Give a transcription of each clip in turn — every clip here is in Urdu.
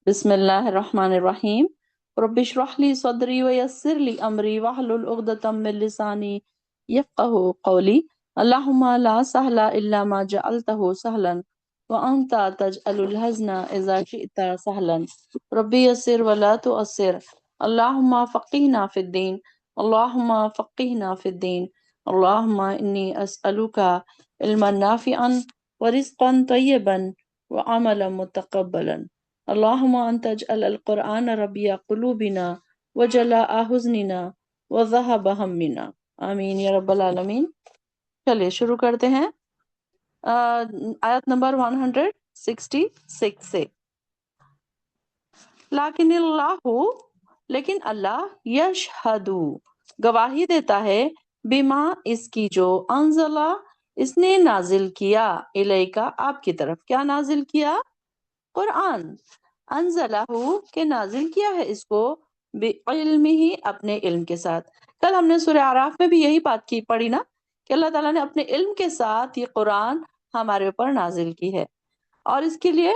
بسم اللہ الرحمن الرحیم رب اشرح لی صدری ویسر لی امری واحلل عقدۃ من لسانی یفقهوا قولی اللہم لا سہل الا ما جعلتہ سہلا وانت تجعل الحزن اذا شئت سہلا رب یسر ولا تعسر اللہم فقہنا فی الدین اللہم فقہنا فی الدین اللہم انی اسألک علما نافعا ورزقا طیبا وعملا متقبلا اللہم انت اجعل القرآن ربیع قلوبنا وجلاء حزننا وذہب ہمنا آمین یا رب العالمین۔ چلیے شروع کرتے ہیں آیت نمبر 166 سے۔ لیکن اللہ، لیکن اللہ، یشہد، گواہی دیتا ہے، بما، اس کی، جو انزلہ، اس نے نازل کیا، الیکا، آپ کی طرف، کیا نازل کیا؟ قرآن، انزلہ، کہ نازل کیا ہے اس کو، بعلمہ، اپنے علم کے ساتھ۔ کل ہم نے سورہ اعراف میں بھی یہی بات کی پڑھی نا، کہ اللہ تعالیٰ نے اپنے علم کے ساتھ یہ قرآن ہمارے اوپر نازل کی ہے، اور اس کے لیے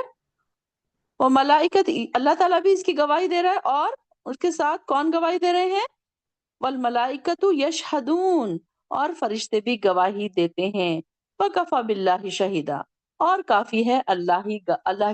وہ ملائکت، اللہ تعالیٰ بھی اس کی گواہی دے رہا ہے، اور اس کے ساتھ کون گواہی دے رہے ہیں؟ والملائکۃ یشہدون، اور فرشتے بھی گواہی دیتے ہیں، وکفی باللہ شہیدا، اور کافی ہے اللہ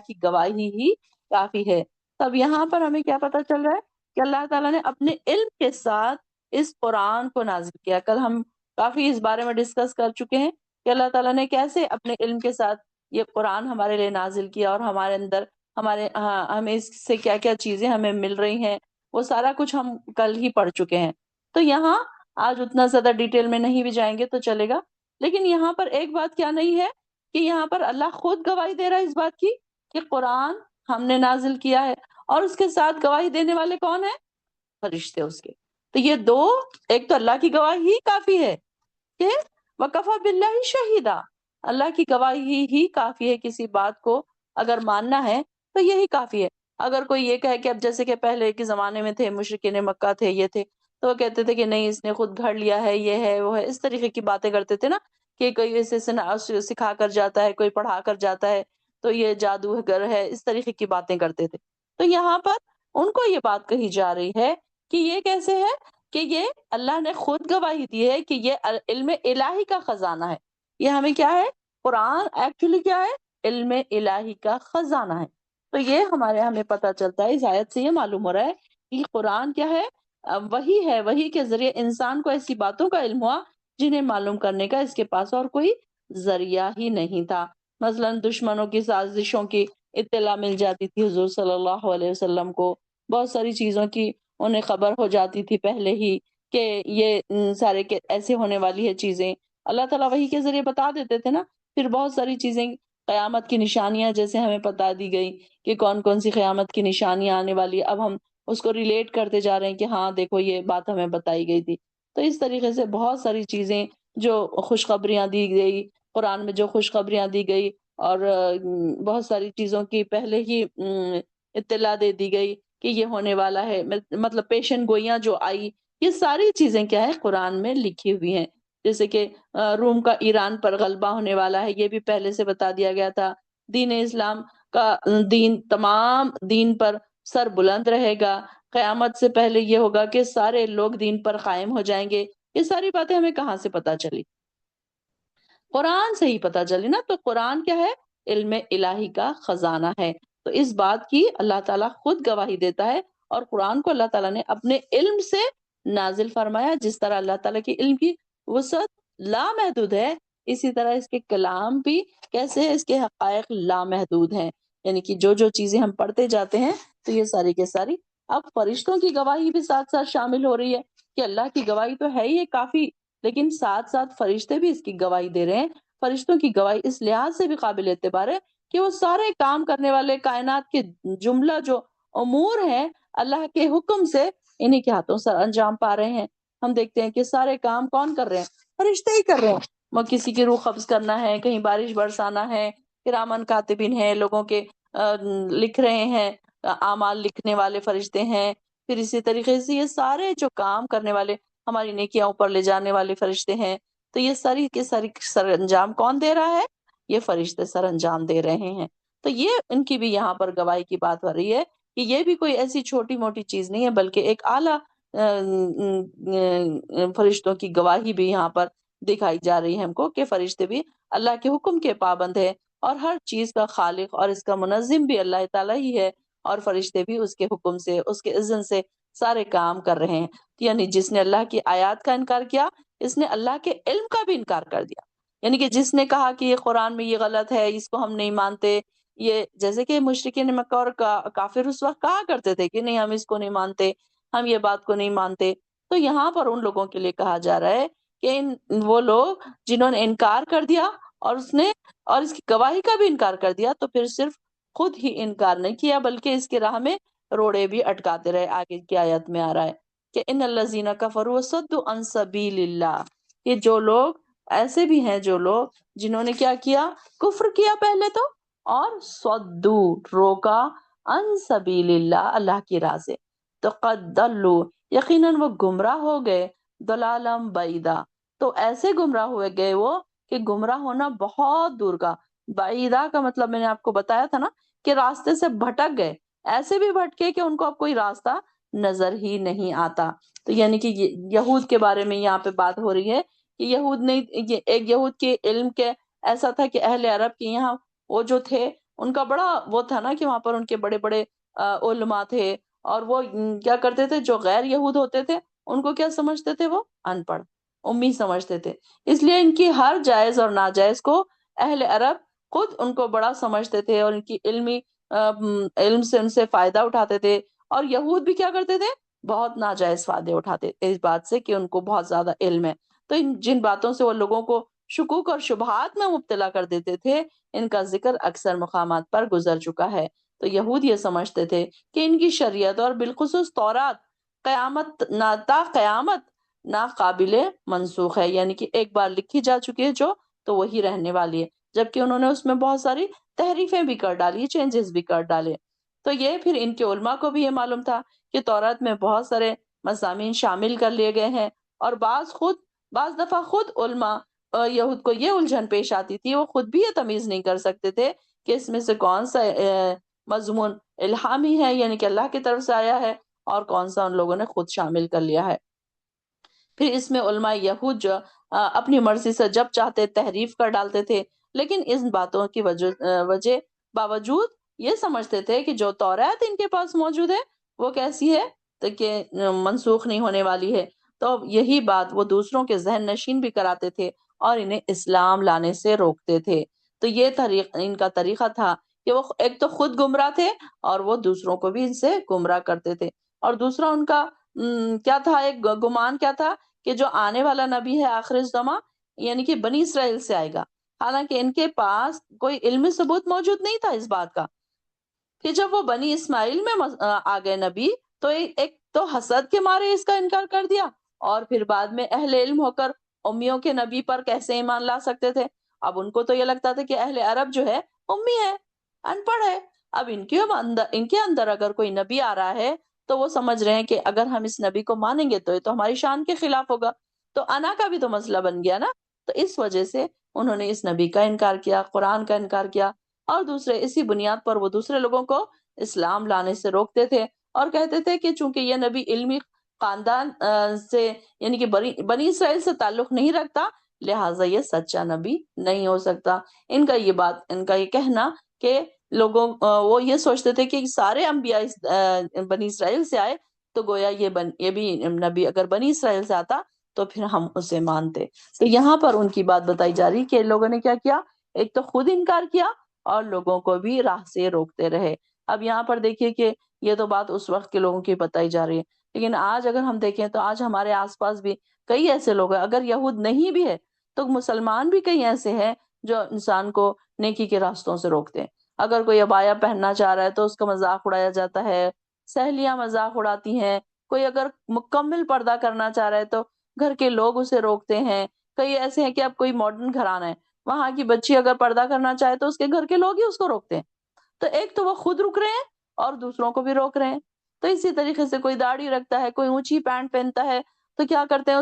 کی گواہی ہی کافی ہے۔ تب یہاں پر ہمیں کیا پتہ چل رہا ہے کہ اللہ تعالیٰ نے اپنے علم کے ساتھ اس قرآن کو نازل کیا۔ کل ہم کافی اس بارے میں ڈسکس کر چکے ہیں کہ اللہ تعالیٰ نے کیسے اپنے علم کے ساتھ یہ قرآن ہمارے لیے نازل کیا، اور ہمارے اندر ہمیں اس سے کیا کیا چیزیں ہمیں مل رہی ہیں، وہ سارا کچھ ہم کل ہی پڑھ چکے ہیں۔ تو یہاں آج اتنا زیادہ ڈیٹیل میں نہیں بھی جائیں گے تو چلے گا، لیکن یہاں پر ایک بات کیا نہیں ہے کہ یہاں پر اللہ خود گواہی دے رہا ہے اس بات کی کہ قرآن ہم نے نازل کیا ہے، اور اس کے ساتھ گواہی دینے والے کون ہیں؟ فرشتے اس کے۔ تو یہ دو، ایک تو اللہ کی گواہی ہی کافی ہے کہ وکفی باللہ شہیدا، اللہ کی گواہی ہی کافی ہے، کسی بات کو اگر ماننا ہے تو یہی کافی ہے۔ اگر کوئی یہ کہے کہ اب جیسے کہ پہلے کے زمانے میں تھے، مشرکین مکہ تھے، یہ تھے، تو وہ کہتے تھے کہ نہیں، اس نے خود گھڑ لیا ہے، یہ ہے وہ ہے، اس طریقے کی باتیں کرتے تھے نا، کہ کوئی ایسے سکھا کر جاتا ہے، کوئی پڑھا کر جاتا ہے، تو یہ جادوگر ہے، اس طریقے کی باتیں کرتے تھے۔ تو یہاں پر ان کو یہ بات کہی جا رہی ہے کہ یہ کیسے ہے کہ یہ اللہ نے خود گواہی دی ہے کہ یہ علم الہی کا خزانہ ہے۔ یہ ہمیں کیا ہے؟ قرآن ایکچولی کیا ہے؟ علم الہی کا خزانہ ہے۔ تو یہ ہمیں پتہ چلتا ہے، اس آیت سے یہ معلوم ہو رہا ہے کہ قرآن کیا ہے؟ وہی ہے، وہی کے ذریعے انسان کو ایسی باتوں کا علم ہوا جنہیں معلوم کرنے کا اس کے پاس اور کوئی ذریعہ ہی نہیں تھا۔ مثلا دشمنوں کی سازشوں کی اطلاع مل جاتی تھی حضور صلی اللہ علیہ وسلم کو، بہت ساری چیزوں کی انہیں خبر ہو جاتی تھی پہلے ہی کہ یہ سارے ایسے ہونے والی ہے چیزیں، اللہ تعالیٰ وحی کے ذریعے بتا دیتے تھے نا۔ پھر بہت ساری چیزیں، قیامت کی نشانیاں جیسے ہمیں بتا دی گئی کہ کون کون سی قیامت کی نشانیاں آنے والی، اب ہم اس کو ریلیٹ کرتے جا رہے ہیں کہ ہاں دیکھو یہ بات ہمیں بتائی گئی تھی۔ تو اس طریقے سے بہت ساری چیزیں جو خوشخبریاں دی گئی قرآن میں، جو خوشخبریاں دی گئی، اور بہت ساری چیزوں کی پہلے ہی اطلاع دے دی گئی کہ یہ ہونے والا ہے، مطلب پیشن گوئیاں جو آئی، یہ ساری چیزیں کیا ہے؟ قرآن میں لکھی ہوئی ہیں۔ جیسے کہ روم کا ایران پر غلبہ ہونے والا ہے، یہ بھی پہلے سے بتا دیا گیا تھا۔ دین اسلام کا دین تمام دین پر سر بلند رہے گا، قیامت سے پہلے یہ ہوگا کہ سارے لوگ دین پر قائم ہو جائیں گے۔ یہ ساری باتیں ہمیں کہاں سے پتا چلی؟ قرآن سے ہی پتا چلی نا۔ تو قرآن کیا ہے؟ علم الہی کا خزانہ ہے۔ تو اس بات کی اللہ تعالیٰ خود گواہی دیتا ہے، اور قرآن کو اللہ تعالیٰ نے اپنے علم سے نازل فرمایا۔ جس طرح اللہ تعالیٰ کی علم کی وسعت لامحدود ہے، اسی طرح اس کے کلام بھی کیسے ہے؟ اس کے حقائق لامحدود ہیں، یعنی کہ جو جو چیزیں ہم پڑھتے جاتے ہیں تو یہ ساری کے ساری اب فرشتوں کی گواہی بھی ساتھ ساتھ شامل ہو رہی ہے کہ اللہ کی گواہی تو ہے ہی کافی، لیکن ساتھ ساتھ فرشتے بھی اس کی گواہی دے رہے ہیں۔ فرشتوں کی گواہی اس لحاظ سے بھی قابل اعتبار ہے کہ وہ سارے کام کرنے والے، کائنات کے جملہ جو امور ہیں اللہ کے حکم سے انہی کے ہاتھوں سر انجام پا رہے ہیں۔ ہم دیکھتے ہیں کہ سارے کام کون کر رہے ہیں؟ فرشتے ہی کر رہے ہیں۔ وہ کسی کی روح قبض کرنا ہے، کہیں بارش برسانا ہے، کرامن کاتبین ہیں، لوگوں کے لکھ رہے ہیں، اعمال لکھنے والے فرشتے ہیں۔ پھر اسی طریقے سے یہ سارے جو کام کرنے والے، ہماری نیکیاں اوپر لے جانے والے فرشتے ہیں۔ تو یہ ساری کے ساری سر انجام کون دے رہا ہے؟ یہ فرشتے سر انجام دے رہے ہیں۔ تو یہ ان کی بھی یہاں پر گواہی کی بات ہو رہی ہے کہ یہ بھی کوئی ایسی چھوٹی موٹی چیز نہیں ہے، بلکہ ایک اعلیٰ فرشتوں کی گواہی بھی یہاں پر دکھائی جا رہی ہے ہم کو، کہ فرشتے بھی اللہ کے حکم کے پابند ہے، اور ہر چیز کا خالق اور اس کا منظم بھی اللہ تعالیٰ ہی ہے، اور فرشتے بھی اس کے حکم سے، اس کے اذن سے سارے کام کر رہے ہیں۔ یعنی جس نے اللہ کی آیات کا انکار کیا، اس نے اللہ کے علم کا بھی انکار کر دیا۔ یعنی کہ جس نے کہا کہ یہ قرآن میں یہ غلط ہے، اس کو ہم نہیں مانتے، یہ جیسے کہ مشرکین مکہ اور کافر اس وقت کہا کرتے تھے کہ نہیں ہم اس کو نہیں مانتے، ہم یہ بات کو نہیں مانتے، تو یہاں پر ان لوگوں کے لیے کہا جا رہا ہے کہ وہ لوگ جنہوں نے انکار کر دیا اور اس کی گواہی کا بھی انکار کر دیا، تو پھر صرف خود ہی انکار نہیں کیا بلکہ اس کی راہ میں روڑے بھی اٹکاتے رہے۔ آگے کی آیت میں آ رہا ہے کہ ان الذین کفروا وصدوا عن سبیل اللہ، یہ جو لوگ ایسے بھی ہیں، جو لوگ جنہوں نے کیا کیا، کفر کیا پہلے تو، اور صدو روکا، عن سبیل اللہ اللہ کی راہ سے، تو قد دلوا یقیناً وہ گمراہ ہو گئے، ضلالم بعیدا، تو ایسے گمراہ ہوئے گئے وہ کہ گمراہ ہونا بہت دور کا، بعیدہ کا مطلب میں نے آپ کو بتایا تھا نا کہ راستے سے بھٹک گئے، ایسے بھی بھٹکے کہ ان کو اب کوئی راستہ نظر ہی نہیں آتا۔ تو یعنی کہ یہود کے بارے میں یہاں پہ بات ہو رہی ہے کہ یہود نے ایک یہود کے علم کے ایسا تھا کہ اہل عرب کے یہاں وہ جو تھے ان کا بڑا وہ تھا نا کہ وہاں پر ان کے بڑے بڑے علماء تھے، اور وہ کیا کرتے تھے، جو غیر یہود ہوتے تھے ان کو کیا سمجھتے تھے، وہ ان پڑھ امی سمجھتے تھے، اس لیے ان کی ہر جائز اور ناجائز کو اہل عرب خود ان کو بڑا سمجھتے تھے، اور ان کی علم سے ان سے فائدہ اٹھاتے تھے، اور یہود بھی کیا کرتے تھے، بہت ناجائز فائدے اٹھاتے تھے اس بات سے کہ ان کو بہت زیادہ علم ہے، تو جن باتوں سے وہ لوگوں کو شکوک اور شبہات میں مبتلا کر دیتے تھے، ان کا ذکر اکثر مقامات پر گزر چکا ہے۔ تو یہود یہ سمجھتے تھے کہ ان کی شریعت اور بالخصوص تورات قیامت نہ تا قیامت ناقابل منسوخ ہے، یعنی کہ ایک بار لکھی جا چکی ہے جو، تو وہی رہنے والی ہے، جبکہ انہوں نے اس میں بہت ساری تحریفیں بھی کر ڈالی، چینجز بھی کر ڈالے۔ تو یہ پھر ان کے علماء کو بھی یہ معلوم تھا کہ تورات میں بہت سارے مضامین شامل کر لیے گئے ہیں، اور بعض دفعہ خود علماء یہود کو یہ الجھن پیش آتی تھی، وہ خود بھی یہ تمیز نہیں کر سکتے تھے کہ اس میں سے کون سا مضمون الہامی ہے، یعنی کہ اللہ کی طرف سے آیا ہے، اور کون سا ان لوگوں نے خود شامل کر لیا ہے۔ پھر اس میں علماء یہود جو اپنی مرضی سے جب چاہتے تحریف کر ڈالتے تھے، لیکن ان باتوں کی وجہ باوجود یہ سمجھتے تھے کہ جو تورات ان کے پاس موجود ہے وہ کیسی ہے، تو کہ منسوخ نہیں ہونے والی ہے، تو یہی بات وہ دوسروں کے ذہن نشین بھی کراتے تھے اور انہیں اسلام لانے سے روکتے تھے۔ تو یہ ان کا طریقہ تھا کہ وہ ایک تو خود گمراہ تھے، اور وہ دوسروں کو بھی ان سے گمراہ کرتے تھے، اور دوسرا ان کا کیا تھا، ایک گمان کیا تھا کہ جو آنے والا نبی ہے آخر الزماں، یعنی کہ بنی اسرائیل سے آئے گا، حالانکہ ان کے پاس کوئی علمی ثبوت موجود نہیں تھا اس بات کا۔ پھر جب وہ بنی اسماعیل میں آ گئے نبی، تو ایک تو حسد کے مارے اس کا انکار کر دیا، اور پھر بعد میں اہل علم ہو کر امیوں کے نبی پر کیسے ایمان لا سکتے تھے؟ اب ان کو تو یہ لگتا تھا کہ اہل عرب جو ہے امی ہے، ان پڑھ ہے، اب ان کے اندر اگر کوئی نبی آ رہا ہے تو وہ سمجھ رہے ہیں کہ اگر ہم اس نبی کو مانیں گے تو یہ تو ہماری شان کے خلاف ہوگا، تو انا کا بھی تو مسئلہ بن گیا نا۔ تو اس وجہ سے انہوں نے اس نبی کا انکار کیا، قرآن کا انکار کیا، اور دوسرے اسی بنیاد پر وہ دوسرے لوگوں کو اسلام لانے سے روکتے تھے، اور کہتے تھے کہ چونکہ یہ نبی علمی خاندان سے یعنی کہ بنی اسرائیل سے تعلق نہیں رکھتا، لہٰذا یہ سچا نبی نہیں ہو سکتا۔ ان کا یہ کہنا کہ وہ یہ سوچتے تھے کہ سارے انبیاء بنی اسرائیل سے آئے، تو گویا یہ بھی نبی اگر بنی اسرائیل سے آتا تو پھر ہم اسے مانتے۔ تو یہاں پر ان کی بات بتائی جا رہی کہ لوگوں نے کیا کیا، ایک تو خود انکار کیا اور لوگوں کو بھی راہ سے روکتے رہے۔ اب یہاں پر دیکھیے کہ یہ تو بات اس وقت کے لوگوں کی بتائی جا رہی ہے، لیکن آج اگر ہم دیکھیں تو آج ہمارے آس پاس بھی کئی ایسے لوگ ہیں، اگر یہود نہیں بھی ہے تو مسلمان بھی کئی ایسے ہیں جو انسان کو نیکی کے راستوں سے روکتے ہیں۔ اگر کوئی عبایا پہننا چاہ رہا ہے تو اس کا مذاق اڑایا جاتا ہے، سہیلیاں مذاق اڑاتی ہیں، کوئی اگر مکمل پردہ کرنا چاہ رہا ہے تو گھر کے لوگ اسے روکتے ہیں۔ کئی ایسے ہیں کہ اب کوئی ماڈرن گھرانہ ہے، وہاں کی بچی اگر پردہ کرنا چاہے تو اس کے گھر کے لوگ ہی اس کو روکتے ہیں۔ تو ایک تو وہ خود رک رہے ہیں اور دوسروں کو بھی روک رہے ہیں۔ تو اسی طریقے سے کوئی داڑھی رکھتا ہے، کوئی اونچی پینٹ پہنتا ہے، تو کیا کرتے ہیں،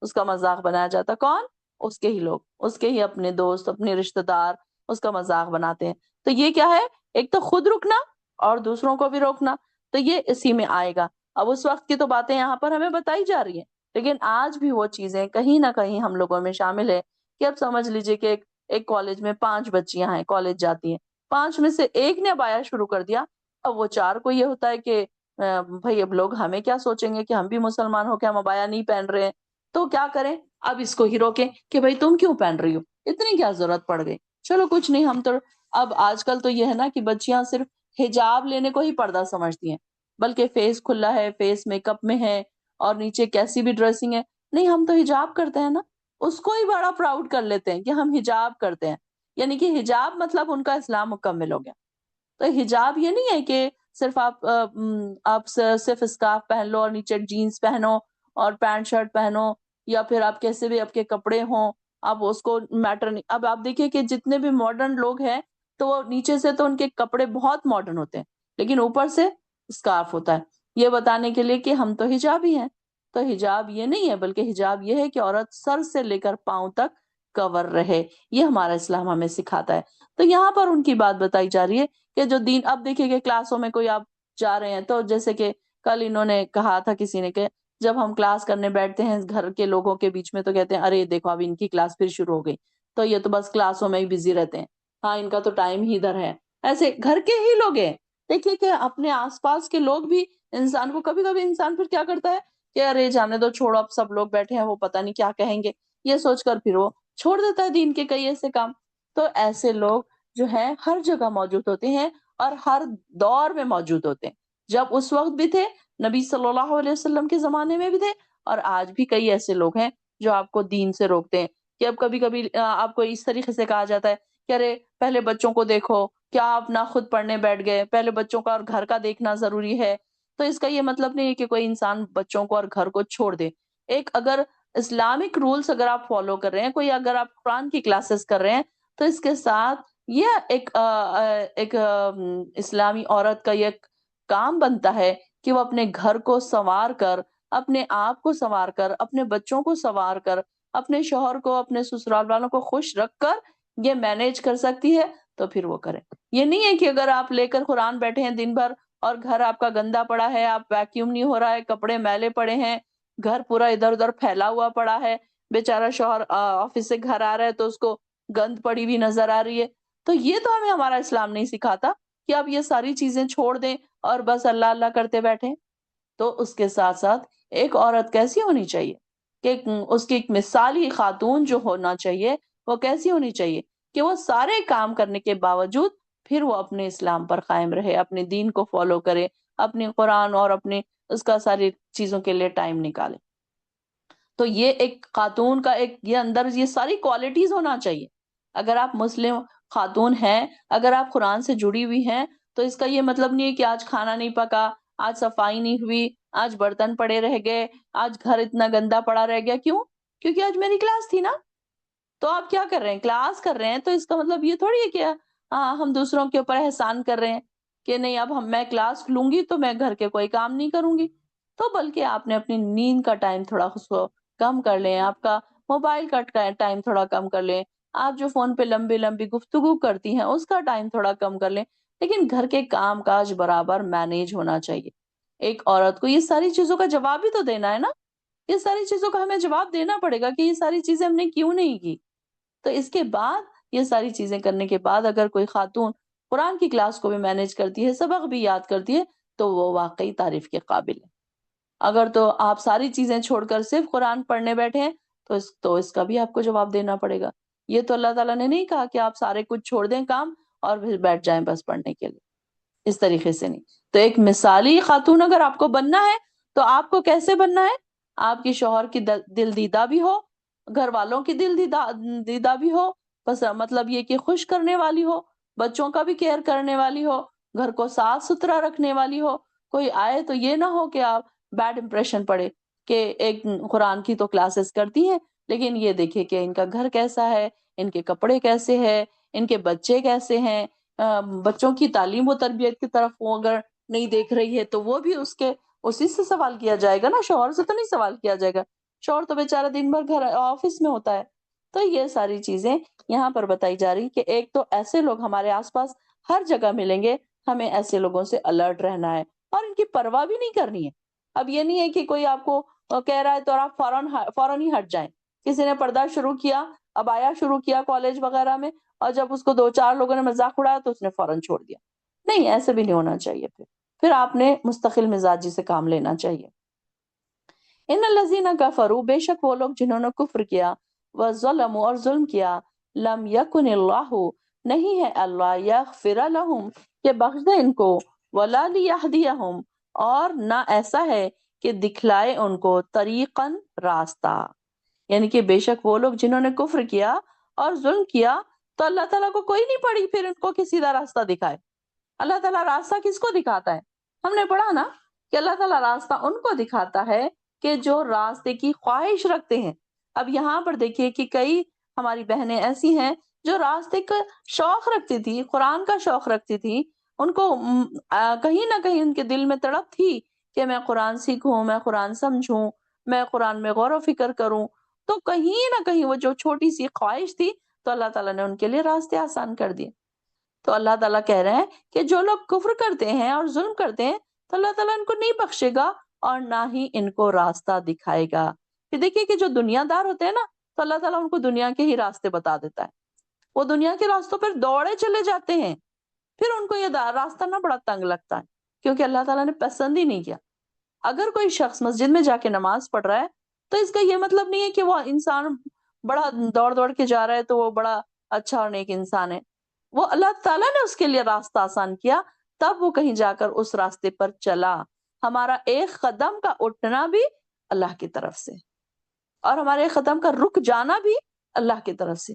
اس کا مذاق بنایا جاتا ہے۔ کون؟ اس کے ہی لوگ، اس کے ہی اپنے دوست، اپنے رشتہ دار اس کا مذاق بناتے ہیں۔ تو یہ کیا ہے، ایک تو خود رکنا اور دوسروں کو بھی روکنا۔ تو یہ اسی میں آئے گا. اب اس وقت کی تو باتیں یہاں پر ہمیں بتائی جا رہی ہیں، لیکن آج بھی وہ چیزیں کہیں نہ کہیں ہم لوگوں میں شامل ہے کہ اب سمجھ لیجئے کہ ایک کالج میں 5 بچیاں ہیں، کالج جاتی ہیں، 5 میں سے ایک نے ابایا شروع کر دیا. اب وہ 4 کو یہ ہوتا ہے کہ بھائی اب لوگ ہمیں کیا سوچیں گے کہ ہم بھی مسلمان ہو کے ہم ابایا نہیں پہن رہے ہیں، تو کیا کریں؟ اب اس کو ہی روکیں کہ بھائی تم کیوں پہن رہی ہو، اتنی کیا ضرورت پڑ گئی، چلو کچھ نہیں ہم تو. اب آج کل تو یہ ہے نا کہ بچیاں صرف حجاب لینے کو ہی پردہ سمجھتی ہیں، بلکہ فیس کھلا ہے، فیس میک اپ میں ہے، اور نیچے کیسی بھی ڈریسنگ ہے، نہیں ہم تو حجاب کرتے ہیں نا، اس کو ہی بڑا پراؤڈ کر لیتے ہیں کہ ہم حجاب کرتے ہیں. یعنی کہ حجاب مطلب ان کا اسلام مکمل ہو گیا. تو حجاب یہ نہیں ہے کہ صرف آپ صرف اسکارف پہن لو اور نیچے جینز پہنو اور پینٹ شرٹ پہنو، یا پھر آپ کیسے بھی آپ کے کپڑے ہوں آپ اس کو میٹر نہیں. اب آپ دیکھیں کہ جتنے بھی ماڈرن لوگ ہیں تو وہ نیچے سے تو ان کے کپڑے بہت ماڈرن ہوتے ہیں، لیکن اوپر سے اسکارف ہوتا ہے، یہ بتانے کے لیے کہ ہم تو حجابی ہیں. تو حجاب یہ نہیں ہے، بلکہ حجاب یہ ہے کہ عورت سر سے لے کر پاؤں تک کور رہے، یہ ہمارا اسلام ہمیں سکھاتا ہے. تو یہاں پر ان کی بات بتائی جا رہی ہے کہ جو دین، اب دیکھیے کہ کلاسوں میں کوئی آپ جا رہے ہیں تو جیسے کہ کل انہوں نے کہا تھا کسی نے کہ جب ہم کلاس کرنے بیٹھتے ہیں گھر کے لوگوں کے بیچ میں تو کہتے ہیں ارے دیکھو اب ان کی کلاس پھر شروع ہو گئی، تو یہ تو بس کلاسوں میں ہی بزی رہتے ہیں، ہاں ان کا تو ٹائم ہی ادھر ہے. ایسے گھر کے ہی لوگ ہیں. دیکھیے کہ اپنے آس پاس کے لوگ بھی انسان کو کبھی کبھی انسان پھر کیا کرتا ہے کہ ارے جانے دو چھوڑو اب سب لوگ بیٹھے ہیں وہ پتہ نہیں کیا کہیں گے، یہ سوچ کر پھر وہ چھوڑ دیتا ہے دین کے کئی ایسے کام. تو ایسے لوگ جو ہیں ہر جگہ موجود ہوتے ہیں اور ہر دور میں موجود ہوتے ہیں. جب اس وقت بھی تھے، نبی صلی اللہ علیہ وسلم کے زمانے میں بھی تھے، اور آج بھی کئی ایسے لوگ ہیں جو آپ کو دین سے روکتے ہیں. کہ اب کبھی کبھی آپ کو اس طریقے سے کہا جاتا ہے کہ ارے پہلے بچوں کو دیکھو، کیا آپ نہ خود پڑھنے بیٹھ گئے، پہلے بچوں کا اور گھر کا دیکھنا ضروری ہے. تو اس کا یہ مطلب نہیں ہے کہ کوئی انسان بچوں کو اور گھر کو چھوڑ دے. ایک اگر اسلامک رولز اگر آپ فالو کر رہے ہیں، کوئی اگر آپ قرآن کی کلاسز کر رہے ہیں، تو اس کے ساتھ یہ ایک اسلامی عورت کا یہ کام بنتا ہے کہ وہ اپنے گھر کو سنوار کر، اپنے آپ کو سنوار کر، اپنے بچوں کو سنوار کر، اپنے شوہر کو، اپنے سسرال والوں کو خوش رکھ کر یہ مینیج کر سکتی ہے تو پھر وہ کریں. یہ نہیں ہے کہ اگر آپ لے کر قرآن بیٹھے ہیں دن بھر اور گھر آپ کا گندا پڑا ہے، آپ ویکیوم نہیں ہو رہا ہے، کپڑے میلے پڑے ہیں، گھر پورا ادھر ادھر پھیلا ہوا پڑا ہے، بیچارہ شوہر آفس سے گھر آ رہا ہے تو اس کو گند پڑی ہوئی نظر آ رہی ہے. تو یہ تو ہمیں ہمارا اسلام نہیں سکھاتا کہ آپ یہ ساری چیزیں چھوڑ دیں اور بس اللہ اللہ کرتے بیٹھیں. تو اس کے ساتھ ساتھ ایک عورت کیسی ہونی چاہیے کہ اس کی ایک مثالی خاتون جو ہونا چاہیے وہ کیسی ہونی چاہیے کہ وہ سارے کام کرنے کے باوجود پھر وہ اپنے اسلام پر قائم رہے، اپنے دین کو فالو کرے، اپنے قرآن اور اپنے اس کا ساری چیزوں کے لیے ٹائم نکالے. تو یہ ایک خاتون کا ایک یہ اندر یہ ساری کوالٹیز ہونا چاہیے. اگر آپ مسلم خاتون ہیں، اگر آپ قرآن سے جڑی ہوئی ہیں، تو اس کا یہ مطلب نہیں ہے کہ آج کھانا نہیں پکا، آج صفائی نہیں ہوئی، آج برتن پڑے رہ گئے، آج گھر اتنا گندا پڑا رہ گیا. کیوں؟ کیونکہ آج میری کلاس تھی نا. تو آپ کیا کر رہے ہیں؟ کلاس کر رہے ہیں، تو اس کا مطلب یہ تھوڑی ہے کہ ہم دوسروں کے اوپر احسان کر رہے ہیں کہ نہیں اب میں کلاس لوں گی تو میں گھر کے کوئی کام نہیں کروں گی. تو بلکہ آپ نے اپنی نیند کا ٹائم تھوڑا اس کو کم کر لیں، آپ کا موبائل کا ٹائم تھوڑا کم کر لیں، آپ جو فون پہ لمبی لمبی گفتگو کرتی ہیں اس کا ٹائم تھوڑا کم کر لیں، لیکن گھر کے کام کاج برابر مینیج ہونا چاہیے. ایک عورت کو یہ ساری چیزوں کا جواب بھی تو دینا ہے نا، یہ ساری چیزوں کا ہمیں جواب دینا پڑے گا کہ یہ ساری چیزیں ہم نے کیوں نہیں کی. تو اس کے بعد یہ ساری چیزیں کرنے کے بعد اگر کوئی خاتون قرآن کی کلاس کو بھی مینیج کرتی ہے، سبق بھی یاد کرتی ہے، تو وہ واقعی تعریف کے قابل ہے. اگر تو آپ ساری چیزیں چھوڑ کر صرف قرآن پڑھنے بیٹھے ہیں تو اس کا بھی آپ کو جواب دینا پڑے گا. یہ تو اللہ تعالیٰ نے نہیں کہا کہ آپ سارے کچھ چھوڑ دیں کام اور پھر بیٹھ جائیں بس پڑھنے کے لیے، اس طریقے سے نہیں. تو ایک مثالی خاتون اگر آپ کو بننا ہے تو آپ کو کیسے بننا ہے؟ آپ کی شوہر کی دل دیدہ بھی ہو، گھر والوں کی دل دیدہ بھی ہو، بس مطلب یہ کہ خوش کرنے والی ہو، بچوں کا بھی کیئر کرنے والی ہو، گھر کو صاف ستھرا رکھنے والی ہو. کوئی آئے تو یہ نہ ہو کہ آپ بیڈ امپریشن پڑے کہ ایک قرآن کی تو کلاسز کرتی ہیں لیکن یہ دیکھیں کہ ان کا گھر کیسا ہے، ان کے کپڑے کیسے ہیں، ان کے بچے کیسے ہیں. بچوں کی تعلیم و تربیت کی طرف وہ اگر نہیں دیکھ رہی ہے تو وہ بھی اسی سے سوال کیا جائے گا نا، شوہر سے تو نہیں سوال کیا جائے گا. شوہر تو بیچارہ دن بھر گھر آفس میں ہوتا ہے. تو یہ ساری چیزیں یہاں پر بتائی جا رہی کہ ایک تو ایسے لوگ ہمارے آس پاس ہر جگہ ملیں گے، ہمیں ایسے لوگوں سے الرٹ رہنا ہے. اور ان کی پرواہ بھی نہیں کرنی ہے. اب یہ نہیں ہے کہ کوئی آپ کو کہہ رہا ہے تو آپ فوراً ہی ہٹ جائیں. کسی نے پردہ شروع کیا، اب آیا شروع کیا کالج وغیرہ میں، اور جب اس کو 2-4 لوگوں نے مذاق اڑایا تو اس نے فوراً چھوڑ دیا. نہیں، ایسے بھی نہیں ہونا چاہیے. پھر آپ نے مستقل مزاجی سے کام لینا چاہیے. ان الذین کفروا، بے شک وہ لوگ جنہوں نے کفر کیا، وظلموا اور ظلم کیا، لم یکن اللہ، نہیں ہے اللہ، یغفر لہم کہ بخش دے ان کو، ولا لیہدیہم اور نہ ایسا ہے کہ دکھلائے ان کو، طریقاً راستہ. یعنی کہ بے شک وہ لوگ جنہوں نے کفر کیا اور ظلم کیا تو اللہ تعالیٰ کو کوئی نہیں پڑی پھر ان کو کہ سیدھا راستہ دکھائے. اللہ تعالیٰ راستہ کس کو دکھاتا ہے؟ ہم نے پڑھا نا کہ اللہ تعالیٰ راستہ ان کو دکھاتا ہے کہ جو راستے کی خواہش رکھتے ہیں. اب یہاں پر دیکھیے کہ کئی ہماری بہنیں ایسی ہیں جو راستے کا شوق رکھتی تھی، قرآن کا شوق رکھتی تھی، ان کو کہیں نہ کہیں ان کے دل میں تڑپ تھی کہ میں قرآن سیکھوں، میں قرآن سمجھوں، میں قرآن میں غور و فکر کروں. تو کہیں نہ کہیں وہ جو چھوٹی سی خواہش تھی تو اللہ تعالیٰ نے ان کے لیے راستے آسان کر دیے. تو اللہ تعالیٰ کہہ رہے ہیں کہ جو لوگ کفر کرتے ہیں اور ظلم کرتے ہیں تو اللہ تعالیٰ ان کو نہیں بخشے گا اور نہ ہی ان کو راستہ دکھائے گا. پھر دیکھیے کہ جو دنیا دار ہوتے ہیں نا تو اللہ تعالیٰ ان کو دنیا کے ہی راستے بتا دیتا ہے. وہ دنیا کے راستوں پر دوڑے چلے جاتے ہیں. پھر ان کو یہ راستہ نہ بڑا تنگ لگتا ہے کیونکہ اللہ تعالیٰ نے پسند ہی نہیں کیا. اگر کوئی شخص مسجد میں جا کے نماز پڑھ رہا ہے تو اس کا یہ مطلب نہیں ہے کہ وہ انسان بڑا دوڑ دوڑ کے جا رہا ہے تو وہ بڑا اچھا اور نیک انسان ہے. وہ اللہ تعالیٰ نے اس کے لیے راستہ آسان کیا، تب وہ کہیں جا کر اس راستے پر چلا. ہمارا ایک قدم کا اٹھنا بھی اللہ کی طرف سے، اور ہمارے ایک قدم کا رک جانا بھی اللہ کی طرف سے.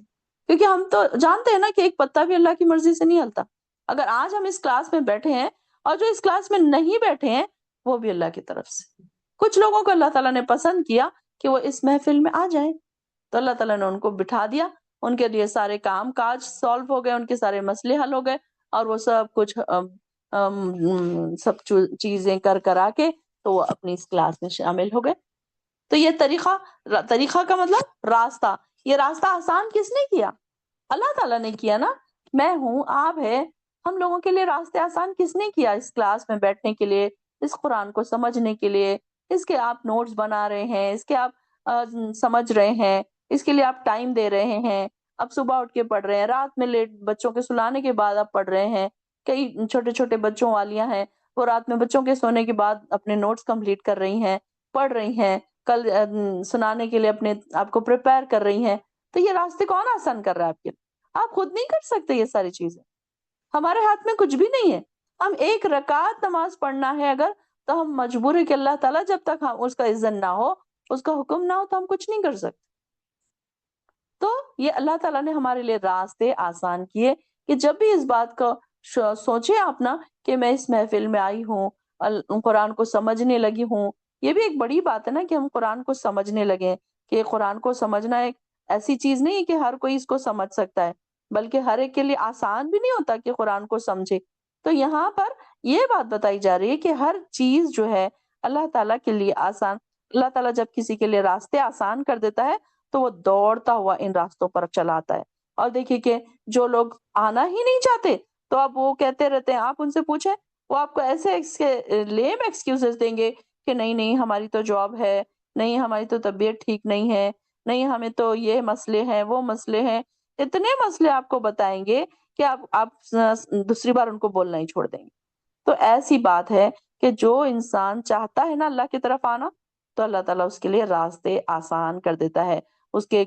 کیونکہ ہم تو جانتے ہیں نا کہ ایک پتا بھی اللہ کی مرضی سے نہیں ہلتا. اگر آج ہم اس کلاس میں بیٹھے ہیں اور جو اس کلاس میں نہیں بیٹھے ہیں وہ بھی اللہ کی طرف سے. کچھ لوگوں کو اللہ تعالیٰ نے پسند کیا کہ وہ اس محفل میں آ جائیں تو اللہ تعالیٰ نے ان کو بٹھا دیا، ان کے لیے سارے کام کاج سالو ہو گئے، ان کے سارے مسئلے حل ہو گئے، اور وہ سب کچھ سب چیزیں کرا کے تو وہ اپنی اس کلاس میں شامل ہو گئے. تو یہ طریقہ کا مطلب راستہ، یہ راستہ آسان کس نے کیا؟ اللہ تعالیٰ نے کیا نا. میں ہوں، آپ ہے، ہم لوگوں کے لیے راستے آسان کس نے کیا؟ اس کلاس میں بیٹھنے کے لیے، اس قرآن کو سمجھنے کے لیے، اس کے آپ نوٹس بنا رہے ہیں، اس کے آپ سمجھ رہے ہیں، اس کے لیے آپ ٹائم دے رہے ہیں. اب صبح اٹھ کے پڑھ رہے ہیں، رات میں لیٹ بچوں کے سلانے کے بعد آپ پڑھ رہے ہیں. کئی چھوٹے چھوٹے بچوں والیاں ہیں، وہ رات میں بچوں کے سونے کے بعد اپنے نوٹس کمپلیٹ کر رہی ہیں، پڑھ رہی ہیں، کل سنانے کے لیے اپنے آپ کو پریپئر کر رہی ہیں. تو یہ راستے کون آسان کر رہا ہے آپ کے؟ آپ خود نہیں کر سکتے یہ ساری چیزیں. ہمارے ہاتھ میں کچھ بھی نہیں ہے. ہم ایک رکعت نماز پڑھنا ہے اگر، تو ہم مجبور ہے کہ اللہ تعالیٰ جب تک ہم اس کا اذن نہ ہو، اس کا حکم نہ ہو تو ہم کچھ نہیں کر سکتے. تو یہ اللہ تعالیٰ نے ہمارے لیے راستے آسان کیے کہ جب بھی اس بات کو سوچیں آپ نا کہ میں اس محفل میں آئی ہوں، قرآن کو سمجھنے لگی ہوں. یہ بھی ایک بڑی بات ہے نا کہ ہم قرآن کو سمجھنے لگے. کہ قرآن کو سمجھنا ایک ایسی چیز نہیں ہے کہ ہر کوئی اس کو سمجھ سکتا ہے، بلکہ ہر ایک کے لیے آسان بھی نہیں ہوتا کہ قرآن کو سمجھے. تو یہاں پر یہ بات بتائی جا رہی ہے کہ ہر چیز جو ہے اللہ تعالیٰ کے لیے آسان. اللہ تعالیٰ جب کسی کے لیے راستے آسان کر دیتا ہے تو وہ دوڑتا ہوا ان راستوں پر چلاتا ہے. اور دیکھیے کہ جو لوگ آنا ہی نہیں چاہتے تو اب وہ کہتے رہتے ہیں، آپ ان سے پوچھیں، وہ آپ کو ایسے لیم ایکسکیوزز دیں گے کہ نہیں نہیں ہماری تو جاب ہے، نہیں ہماری تو طبیعت ٹھیک نہیں ہے، نہیں ہمیں تو یہ مسئلے ہیں، وہ مسئلے ہیں. اتنے مسئلے آپ کو بتائیں گے کہ آپ دوسری بار ان کو بولنا ہی چھوڑ دیں گے. تو ایسی بات ہے کہ جو انسان چاہتا ہے نا اللہ کی طرف آنا تو اللہ تعالیٰ اس کے لیے راستے آسان کر دیتا ہے، اس کے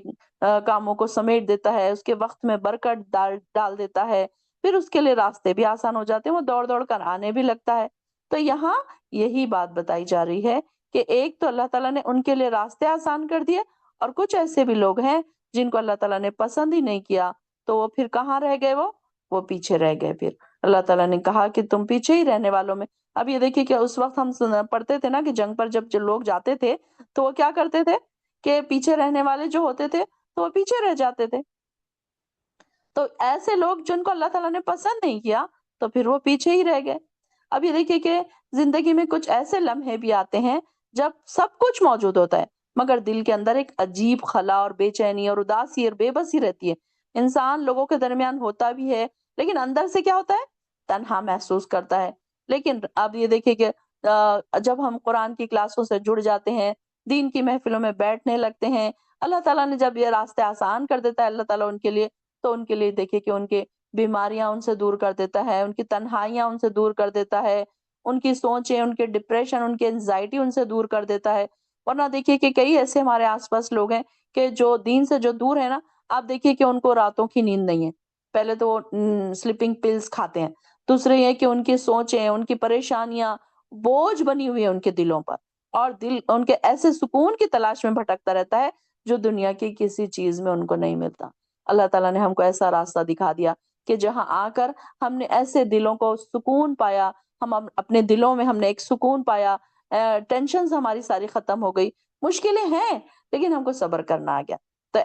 کاموں کو سمیٹ دیتا ہے، اس کے وقت میں برکت ڈال دیتا ہے. پھر اس کے لیے راستے بھی آسان ہو جاتے ہیں، وہ دوڑ دوڑ کر آنے بھی لگتا ہے. تو یہاں یہی بات بتائی جا رہی ہے کہ ایک تو اللہ تعالیٰ نے ان کے لیے راستے آسان کر دیے، اور کچھ ایسے بھی لوگ ہیں جن کو اللہ تعالیٰ نے پسند ہی نہیں کیا تو وہ پھر کہاں رہ گئے؟ وہ پیچھے رہ گئے. پھر اللہ تعالیٰ نے کہا کہ تم پیچھے ہی رہنے والوں میں. اب یہ دیکھیے کہ اس وقت ہم پڑھتے تھے نا کہ جنگ پر جب جو لوگ جاتے تھے تو وہ کیا کرتے تھے کہ پیچھے رہنے والے جو ہوتے تھے تو وہ پیچھے رہ جاتے تھے. تو ایسے لوگ جن کو اللہ تعالیٰ نے پسند نہیں کیا تو پھر وہ پیچھے ہی رہ گئے. اب یہ دیکھیے کہ زندگی میں کچھ ایسے لمحے بھی آتے ہیں جب سب کچھ موجود ہوتا ہے مگر دل کے اندر ایک عجیب خلا اور بے چینی اور اداسی اور بے بسی رہتی ہے. انسان لوگوں کے درمیان ہوتا بھی ہے لیکن اندر سے کیا ہوتا ہے؟ تنہا محسوس کرتا ہے. لیکن اب یہ دیکھیے کہ جب ہم قرآن کی کلاسوں سے جڑ جاتے ہیں، دین کی محفلوں میں بیٹھنے لگتے ہیں، اللہ تعالیٰ نے جب یہ راستے آسان کر دیتا ہے اللہ تعالیٰ ان کے لیے، تو ان کے لیے دیکھیے کہ ان کے بیماریاں ان سے دور کر دیتا ہے، ان کی تنہائیاں ان سے دور کر دیتا ہے، ان کی سوچیں، ان کے ڈپریشن، ان کی انزائٹی ان سے دور کر دیتا ہے۔ ورنہ دیکھیے کہ کئی ایسے ہمارے آس پاس لوگ ہیں کہ جو دین سے جو دور ہے نا، آپ دیکھیے کہ ان کو راتوں کی نیند نہیں ہے، پہلے تو وہ سلیپنگ پلز کھاتے ہیں، دوسرے یہ کہ ان کی سوچیں، ان کی پریشانیاں بوجھ بنی ہوئی ہیں ان کے دلوں پر، اور دل ان کے ایسے سکون کی تلاش میں بھٹکتا رہتا ہے جو دنیا کی کسی چیز میں ان کو نہیں ملتا۔ اللہ تعالیٰ نے ہم کو ایسا راستہ دکھا دیا کہ جہاں آ کر ہم نے ایسے دلوں کو سکون پایا، اپنے دلوں میں ہم نے ایک سکون پایا، ٹینشنز ہماری ساری ختم ہو گئی، مشکلیں ہیں لیکن ہم کو صبر کرنا آ گیا۔ تو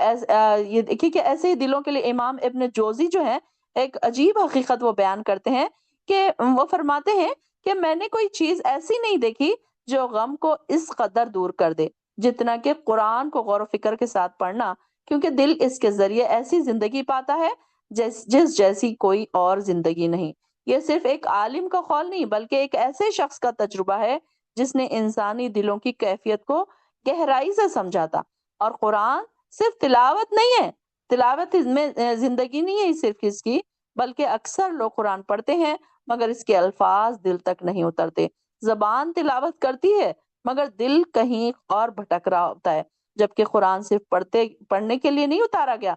یہ دیکھیے کہ ایسے ہی دلوں کے لیے امام ابن جوزی جو ہے ایک عجیب حقیقت وہ بیان کرتے ہیں کہ وہ فرماتے ہیں کہ میں نے کوئی چیز ایسی نہیں دیکھی جو غم کو اس قدر دور کر دے جتنا کہ قرآن کو غور و فکر کے ساتھ پڑھنا، کیونکہ دل اس کے ذریعے ایسی زندگی پاتا ہے جس جیسی کوئی اور زندگی نہیں۔ یہ صرف ایک عالم کا قول نہیں بلکہ ایک ایسے شخص کا تجربہ ہے جس نے انسانی دلوں کی کیفیت کو گہرائی سے سمجھا تھا۔ اور قرآن صرف تلاوت نہیں ہے، تلاوت میں زندگی نہیں ہے صرف اس کی، بلکہ اکثر لوگ قرآن پڑھتے ہیں مگر اس کے الفاظ دل تک نہیں اترتے۔ زبان تلاوت کرتی ہے مگر دل کہیں اور بھٹک رہا ہوتا ہے، جبکہ قرآن صرف پڑھنے کے لیے نہیں اتارا گیا،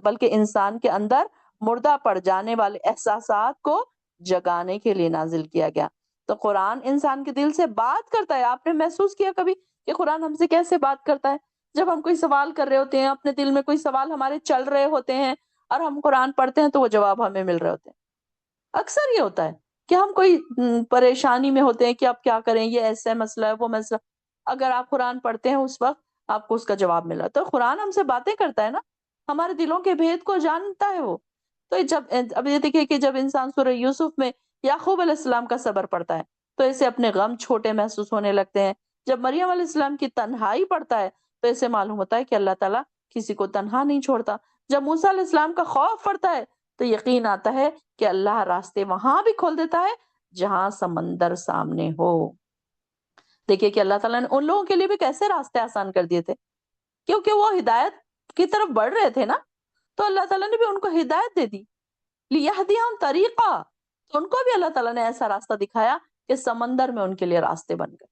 بلکہ انسان کے اندر مردہ پڑ جانے والے احساسات کو جگانے کے لیے نازل کیا گیا۔ تو قرآن انسان کے دل سے بات کرتا ہے۔ آپ نے محسوس کیا کبھی کہ قرآن ہم سے کیسے بات کرتا ہے؟ جب ہم کوئی سوال کر رہے ہوتے ہیں، اپنے دل میں کوئی سوال ہمارے چل رہے ہوتے ہیں اور ہم قرآن پڑھتے ہیں تو وہ جواب ہمیں مل رہے ہوتے ہیں۔ اکثر یہ ہوتا ہے کہ ہم کوئی پریشانی میں ہوتے ہیں کہ اب کیا کریں، یہ ایسا مسئلہ ہے، وہ مسئلہ، اگر آپ قرآن پڑھتے ہیں اس وقت آپ کو اس کا جواب ملا۔ تو قرآن ہم سے باتیں کرتا ہے نا، ہمارے دلوں کے بھید کو جانتا ہے وہ۔ تو اب یہ دیکھیے کہ جب انسان سورہ یوسف میں یعقوب علیہ السلام کا صبر پڑھتا ہے تو اسے اپنے غم چھوٹے محسوس ہونے لگتے ہیں۔ جب مریم علیہ السلام کی تنہائی پڑھتا ہے تو اسے معلوم ہوتا ہے کہ اللہ تعالیٰ کسی کو تنہا نہیں چھوڑتا۔ جب موسیٰ علیہ السلام کا خوف پڑتا ہے تو یقین آتا ہے کہ اللہ راستے وہاں بھی کھول دیتا ہے جہاں سمندر سامنے ہو۔ دیکھیے کہ اللہ تعالیٰ نے ان لوگوں کے لیے بھی کیسے راستے آسان کر دیے تھے، کیونکہ وہ ہدایت کی طرف بڑھ رہے تھے نا، تو اللہ تعالیٰ نے بھی ان کو ہدایت دے دی، لِيَهْدِيَهُمْ طَرِيقًا، تو ان کو بھی اللہ تعالیٰ نے ایسا راستہ دکھایا کہ سمندر میں ان کے لیے راستے بن گئے۔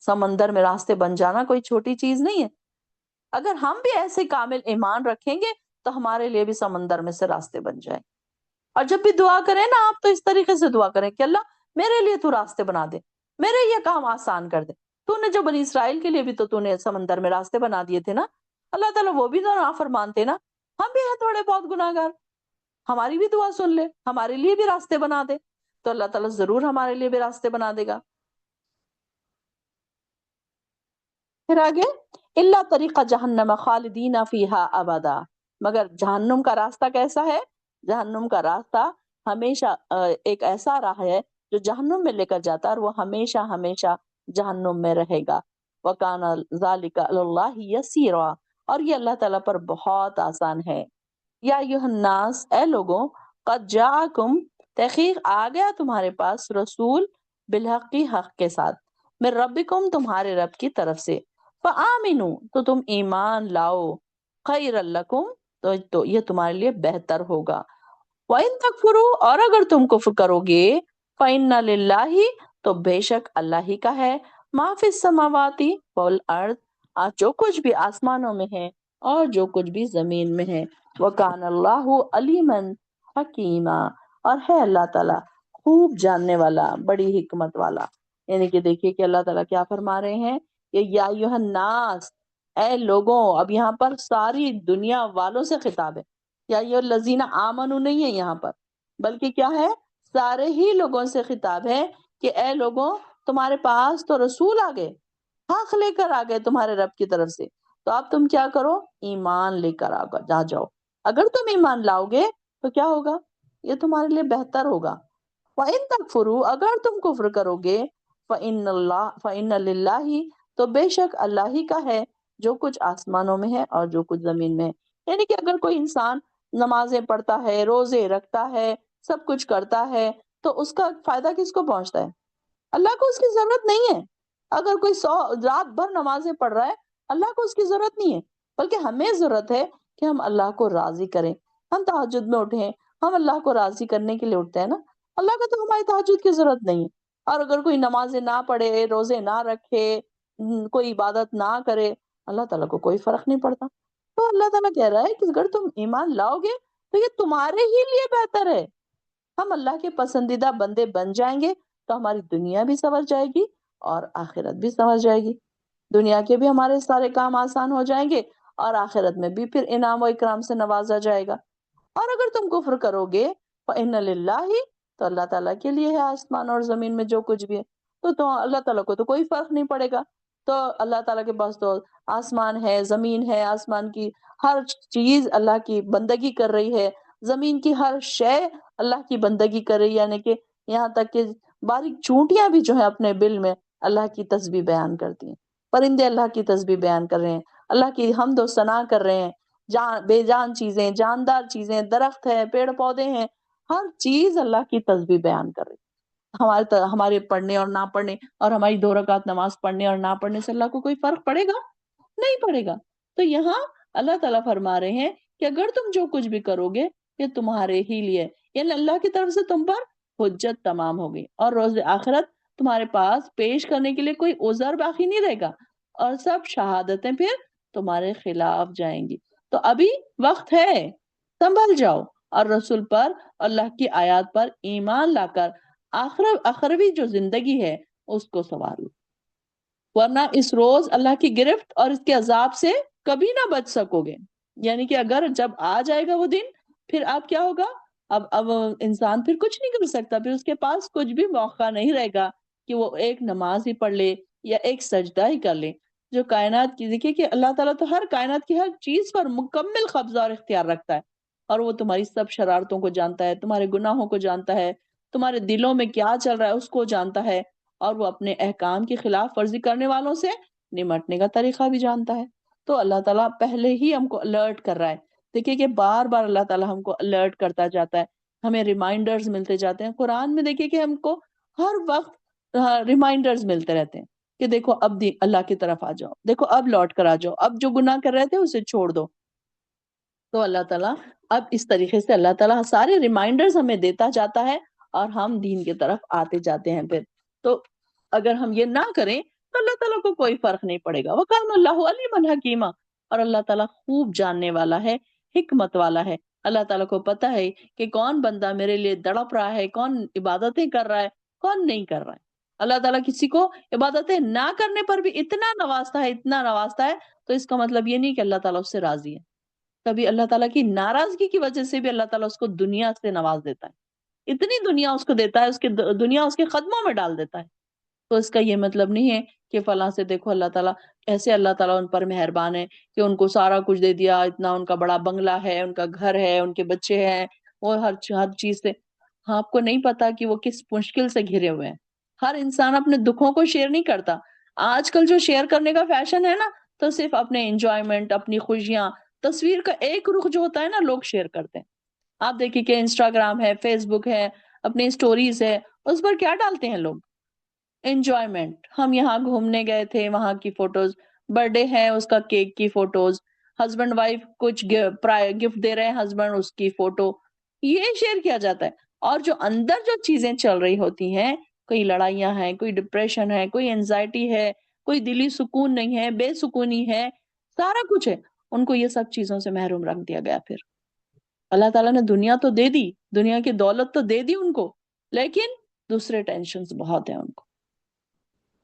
سمندر میں راستے بن جانا کوئی چھوٹی چیز نہیں ہے۔ اگر ہم بھی ایسے کامل ایمان رکھیں گے تو ہمارے لیے بھی سمندر میں سے راستے بن جائیں۔ اور جب بھی دعا کریں نا آپ تو اس طریقے سے دعا کریں کہ اللہ میرے لیے تو راستے بنا دے، میرے یہ کام آسان کر دے۔ تو نے جو بنی اسرائیل کے لیے بھی تو نے سمندر میں راستے بنا دیے تھے نا، اللہ تعالیٰ وہ بھی تو نافرمان تھے نا، ہم بھی ہیں تھوڑے بہت گناہ گار، ہماری بھی دعا سن لے، ہمارے لیے بھی راستے بنا دے، تو اللہ تعالیٰ ضرور ہمارے لیے بھی راستے بنا دے گا۔ پھر آگے اللہ طریقہ جہنم خالدین فیہا ابدا، مگر جہنم کا راستہ کیسا ہے؟ جہنم کا راستہ ہمیشہ ایک ایسا راہ ہے جو جہنم میں لے کر جاتا ہے اور وہ ہمیشہ ہمیشہ جہنم میں رہے گا۔ وَكَانَ ذَلِكَ عَلَى اللَّهِ يَسِيرًا، اور یہ اللہ تعالیٰ پر بہت آسان ہے۔ یا ایھا الناس، اے لوگوں، قد جاءکم، تحقیق آ گیا تمہارے پاس رسول بالحق، حق کے ساتھ، من ربکم، تمہارے رب کی طرف سے، فآمنوا، تو تم ایمان لاؤ، خیر لکم، تو یہ تمہارے لیے بہتر ہوگا، وَإِن تَكْفُرُوا، اور اگر تم کفر کرو گے، فَإِنَّ لِلَّهِ، تو بے شک اللہ ہی کا ہے، مَا فِي السَّمَاوَاتِ وَالْأَرْضِ، جو کچھ بھی آسمانوں میں ہے اور جو کچھ بھی زمین میں ہے، وَكَانَ اللَّهُ عَلِيمًا حَكِيمًا، اور ہے اللہ تعالیٰ خوب جاننے والا، بڑی حکمت والا۔ یعنی کہ دیکھیے کہ اللہ تعالیٰ کیا فرما رہے ہیں کہ یا ایھا الناس، اے لوگوں، اب یہاں پر ساری دنیا والوں سے خطاب ہے، یا ایھا الذین آمنوا نہیں ہے یہاں پر، بلکہ کیا ہے، سارے ہی لوگوں سے خطاب ہے کہ اے لوگوں، تمہارے پاس تو رسول آ گئے، حق لے کر آ گئے تمہارے رب کی طرف سے، تو اب تم کیا کرو، ایمان لے کر آ جاؤ۔ اگر تم ایمان لاؤ گے تو کیا ہوگا، یہ تمہارے لیے بہتر ہوگا۔ وَإِن تَكْفُرُوا، اگر تم کفر کرو گے، فَإِنَّ لِلَّهِ، تو بے شک اللہ ہی کا ہے جو کچھ آسمانوں میں ہے اور جو کچھ زمین میں ہے۔ یعنی کہ اگر کوئی انسان نمازیں پڑھتا ہے، روزے رکھتا ہے، سب کچھ کرتا ہے، تو اس کا فائدہ کس کو پہنچتا ہے؟ اللہ کو اس کی ضرورت نہیں ہے. اگر کوئی 100 رات بھر نمازیں پڑھ رہا ہے، اللہ کو اس کی ضرورت نہیں ہے، بلکہ ہمیں ضرورت ہے کہ ہم اللہ کو راضی کریں. ہم تہجد میں اٹھیں، ہم اللہ کو راضی کرنے کے لیے اٹھتے ہیں نا. اللہ کو تو ہماری تہجد کی ضرورت نہیں ہے. اور اگر کوئی نمازیں نہ پڑھے، روزے نہ رکھے، کوئی عبادت نہ کرے، اللہ تعالیٰ کو کوئی فرق نہیں پڑتا. تو اللہ تعالیٰ کہہ رہا ہے کہ اگر تم ایمان لاؤ گے تو یہ تمہارے ہی لیے بہتر ہے. ہم اللہ کے پسندیدہ بندے بن جائیں گے تو ہماری دنیا بھی سنور جائے گی اور آخرت بھی سنور جائے گی. دنیا کے بھی ہمارے سارے کام آسان ہو جائیں گے اور آخرت میں بھی پھر انعام و اکرام سے نوازا جائے گا. اور اگر تم کفر کرو گے فإن للہ، تو اللہ تعالیٰ کے لیے ہے آسمان اور زمین میں جو کچھ بھی ہے. تو اللہ تعالیٰ کو تو کوئی فرق نہیں پڑے گا. تو اللہ تعالیٰ کے پاس تو آسمان ہے، زمین ہے، آسمان کی ہر چیز اللہ کی بندگی کر رہی ہے، زمین کی ہر شے اللہ کی بندگی کر رہی ہے. یعنی کہ یہاں تک کہ باریک چونٹیاں بھی جو ہے اپنے بل میں اللہ کی تسبیح بیان کرتی ہیں. پرندے اللہ کی تسبیح بیان کر رہے ہیں، اللہ کی حمد و ثنا کر رہے ہیں. بے جان چیزیں، جاندار چیزیں، درخت ہے، پیڑ پودے ہیں، ہر چیز اللہ کی تسبیح بیان کر رہی ہے. ہمارے پڑھنے اور نہ پڑھنے اور ہماری 2 رکعت نماز پڑھنے اور نہ پڑھنے سے اللہ کو کوئی فرق پڑے گا؟ نہیں پڑے گا. تو یہاں اللہ تعالیٰ فرما رہے ہیں کہ اگر تم جو کچھ بھی کرو گے یہ تمہارے ہی لیے، یعنی اللہ کی طرف سے تم پر حجت تمام ہوگی اور روز آخرت تمہارے پاس پیش کرنے کے لیے کوئی عذر باقی نہیں رہے گا اور سب شہادتیں پھر تمہارے خلاف جائیں گی. تو ابھی وقت ہے، سنبھل جاؤ اور رسول پر، اللہ کی آیات پر ایمان لا کر آخروی جو زندگی ہے اس کو سنوار لو، ورنہ اس روز اللہ کی گرفت اور اس کے عذاب سے کبھی نہ بچ سکو گے. یعنی کہ اگر جب آ جائے گا وہ دن، پھر آپ کیا ہوگا؟ اب انسان پھر کچھ نہیں کر سکتا، پھر اس کے پاس کچھ بھی موقع نہیں رہے گا کہ وہ ایک نماز ہی پڑھ لے یا ایک سجدہ ہی کر لے. جو کائنات کی، دیکھیے کہ اللہ تعالیٰ تو ہر کائنات کی ہر چیز پر مکمل قبضہ اور اختیار رکھتا ہے، اور وہ تمہاری سب شرارتوں کو جانتا ہے، تمہارے گناہوں کو جانتا ہے، تمہارے دلوں میں کیا چل رہا ہے اس کو جانتا ہے، اور وہ اپنے احکام کی خلاف ورزی کرنے والوں سے نمٹنے کا طریقہ بھی جانتا ہے. تو اللہ تعالیٰ پہلے ہی ہم کو الرٹ کر رہا ہے. دیکھیے کہ بار بار اللہ تعالیٰ ہم کو الرٹ کرتا جاتا ہے، ہمیں ریمائنڈرز ملتے جاتے ہیں. قرآن میں دیکھیے کہ ہم کو ہر وقت ریمائنڈرز ملتے رہتے ہیں کہ دیکھو اب اللہ کی طرف آ جاؤ، دیکھو اب لوٹ کر آ جاؤ، اب جو گناہ کر رہے تھے اسے چھوڑ دو. تو اللہ تعالیٰ اب اس طریقے سے اللہ تعالیٰ سارے ریمائنڈرز ہمیں دیتا جاتا ہے اور ہم دین کی طرف آتے جاتے ہیں. پھر تو اگر ہم یہ نہ کریں تو اللہ تعالیٰ کو کوئی فرق نہیں پڑے گا. وَكَانَ اللَّهُ عَلِيمًا حَكِيمًا، اور اللہ تعالیٰ خوب جاننے والا ہے، حکمت والا ہے. اللہ تعالیٰ کو پتا ہے کہ کون بندہ میرے لیے تڑپ رہا ہے، کون عبادتیں کر رہا ہے، کون نہیں کر رہا ہے. اللہ تعالیٰ کسی کو عبادتیں نہ کرنے پر بھی اتنا نوازتا ہے، اتنا نوازتا ہے، تو اس کا مطلب یہ نہیں کہ اللہ تعالیٰ اس سے راضی ہے. کبھی اللہ تعالیٰ کی ناراضگی کی وجہ سے بھی اللہ تعالیٰ اس کو دنیا سے نواز دیتا ہے، اتنی دنیا اس کو دیتا ہے، اس کے دنیا اس کے قدموں میں ڈال دیتا ہے. تو اس کا یہ مطلب نہیں ہے کہ فلاں سے دیکھو اللہ تعالیٰ ایسے، اللہ تعالیٰ ان پر مہربان ہے کہ ان کو سارا کچھ دے دیا، اتنا ان کا بڑا بنگلہ ہے، ان کا گھر ہے، ان کے بچے ہیں، وہ ہر چیز سے. ہاں، آپ کو نہیں پتا کہ وہ کس مشکل سے گھرے ہوئے ہیں. ہر انسان اپنے دکھوں کو شیئر نہیں کرتا. آج کل جو شیئر کرنے کا فیشن ہے نا، تو صرف اپنے انجوائمنٹ، اپنی خوشیاں، تصویر کا ایک رخ جو ہوتا ہے نا لوگ شیئر کرتے ہیں. آپ دیکھیے کہ انسٹاگرام ہے، فیس بک ہے، اپنی اسٹوریز ہے، اس پر کیا ڈالتے ہیں لوگ؟ انجوائمنٹ. ہم یہاں گھومنے گئے تھے، وہاں کی فوٹوز، برتھ ڈے ہے اس کا کیک کی فوٹوز، ہسبینڈ وائف کچھ گفٹ دے رہے ہیں ہسبینڈ، اس کی فوٹو یہ شیئر کیا جاتا ہے. اور جو اندر جو چیزیں چل رہی ہوتی ہیں، کوئی لڑائیاں ہیں، کوئی ڈپریشن ہے، کوئی اینزائٹی ہے، کوئی دلی سکون نہیں ہے، بے سکونی ہے، سارا کچھ ہے، ان کو یہ سب چیزوں سے محروم رکھ دیا گیا. پھر اللہ تعالیٰ نے دنیا تو دے دی، دنیا کی دولت تو دے دی ان کو، لیکن دوسرے ٹینشنز بہت ہیں ان کو.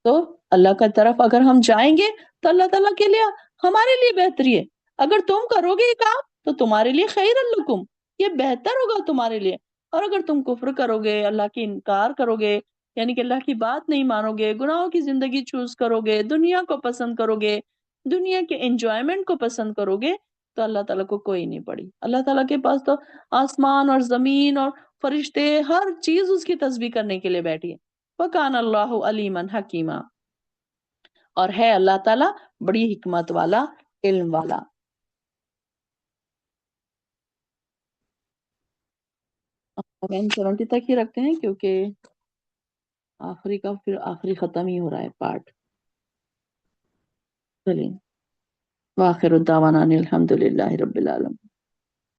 تو اللہ کی طرف اگر ہم جائیں گے تو اللہ تعالیٰ کے لیے، ہمارے لیے بہتری ہے. اگر تم کرو گے یہ کام تو تمہارے لیے خیر لکم، یہ بہتر ہوگا تمہارے لیے. اور اگر تم کفر کرو گے، اللہ کی انکار کرو گے، یعنی کہ اللہ کی بات نہیں مانو گے، گناہوں کی زندگی چوز کرو گے، دنیا کو پسند کرو گے، دنیا کے انجوائمنٹ کو پسند کرو گے، تو اللہ تعالیٰ کو کوئی نہیں پڑی. اللہ تعالیٰ کے پاس تو آسمان اور زمین اور فرشتے، ہر چیز اس کی تسبیح کرنے کے لیے بیٹھی ہے. وَكَانَ اللَّهُ عَلِيمًا حَكِيمًا، اور ہے اللہ تعالیٰ بڑی حکمت والا، علم والا. 170 تک ہی رکھتے ہیں کیونکہ آخری کا پھر آخری ختم ہی ہو رہا ہے پارٹ. چلیے وآخر الدعوانا ان الحمد للہ رب العالمین.